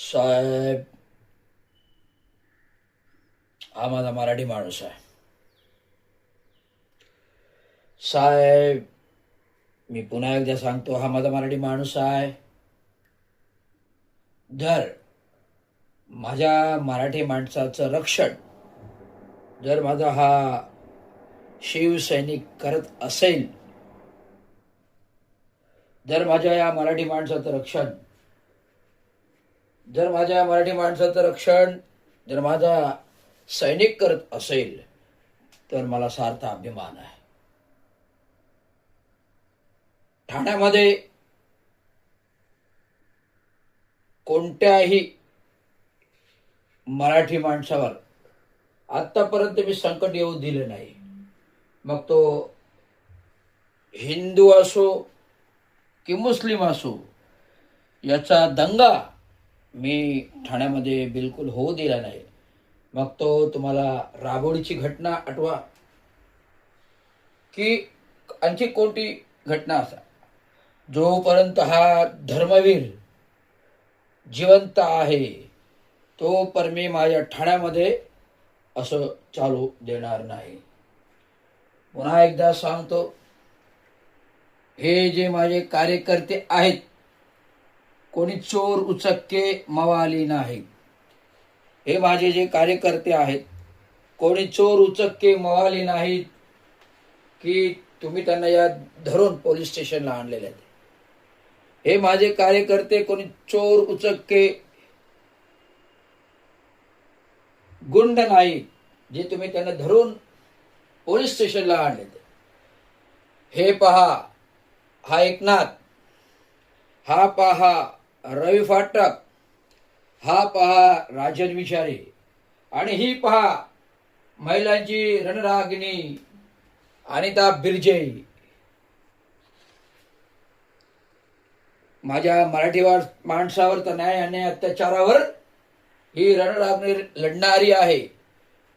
साहेब, हा माझा मराठी माणूस आहे. साहेब, मी पुन्हा एकदा सांगतो, हा माझा मराठी माणूस आहे. जर माझ्या मराठी माणसाचं रक्षण जर माझा हा शिवसैनिक करत असेल, जर माझ्या या मराठी माणसाचं रक्षण जर माझ्या मराठी माणसाचं रक्षण जर माझा सैनिक करत असेल, तर मला सार्थ अभिमान आहे. ठाण्यामध्ये कोणत्याही मराठी माणसावर आतापर्यंत मी संकट येऊ दिले नाही. मग तो हिंदू असो की मुस्लिम असो, याचा दंगा मी ठाण्यामध्ये बिलकुल होऊ दिला नाही. मग तो तुम्हाला राबोडीची घटना आठवा की आणखी कोणती घटना असा, जोपर्यंत हा धर्मवीर जिवंत आहे तो मी माझ्या ठाण्यामध्ये असं चालू देणार नाही. पुन्हा एकदा सांगतो, हे जे माझे कार्यकर्ते आहेत, कोणी चोर उचक्के मवाली नाही. हे माझे जे कार्यकर्ते आहेत, कोणी चोर उचक्के मवाली नाहीत की तुम्ही त्यांना या धरून पोलीस स्टेशनला आणलेले आहेत. हे माझे कार्यकर्ते कोणी चोर उचक्के गुंड नाही जे तुम्ही त्यांना धरून पोलीस स्टेशनला आणले. हे पहा, हा एकनाथ, हा पहा रवी फाटक, हा पहा राजन विचारे, आणि ही पहा महिलांची रणरागिणी अनिता बिर्जे. माझ्या मराठी माणसावर तर न्याय आणि अत्याचारावर ही रणरागिणी लढणारी आहे.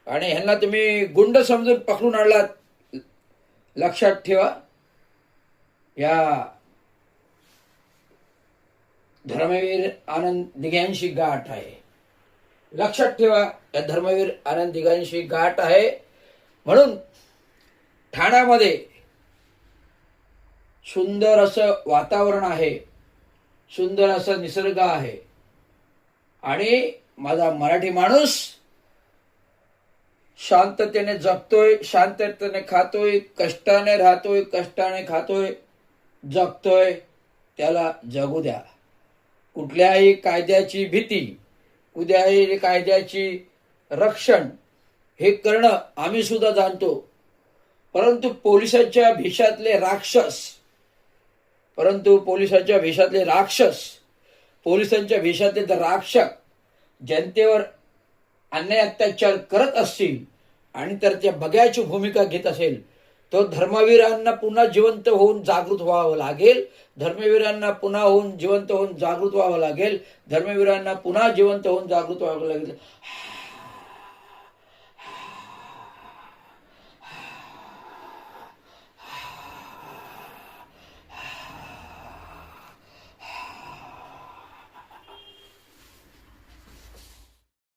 आणि ह्यांना तुम्ही गुंड समजून पकडून आणलात. लक्षात ठेवा, या धर्मवीर आनंद दिघ्यांशी गाठ आहे. लक्षात ठेवा, या धर्मवीर आनंद दिघ्यांशी गाठ आहे. म्हणून ठाण्यामध्ये सुंदर असं वातावरण आहे, सुंदर असं निसर्ग आहे, आणि माझा मराठी माणूस शांततेने जगतोय, शांततेने खातोय, कष्टाने राहतोय, कष्टाने खातोय, जगतोय. त्याला जगू द्या. कुठल्याही कायद्याची भीती, कुठल्याही कायद्याची रक्षण हे करणं आम्ही सुद्धा जाणतो. परंतु पोलिसांच्या भेषातले राक्षस, पोलिसांच्या भेषातले राक्षक जनतेवर अन्याय अत्याचार करत असतील आणि तर त्या बघ्याची भूमिका घेत असेल, तो धर्मवीरांना पुन्हा जिवंत होऊन जागृत व्हावं लागेल. धर्मवीरांना पुन्हा जिवंत होऊन जागृत व्हावं लागेल.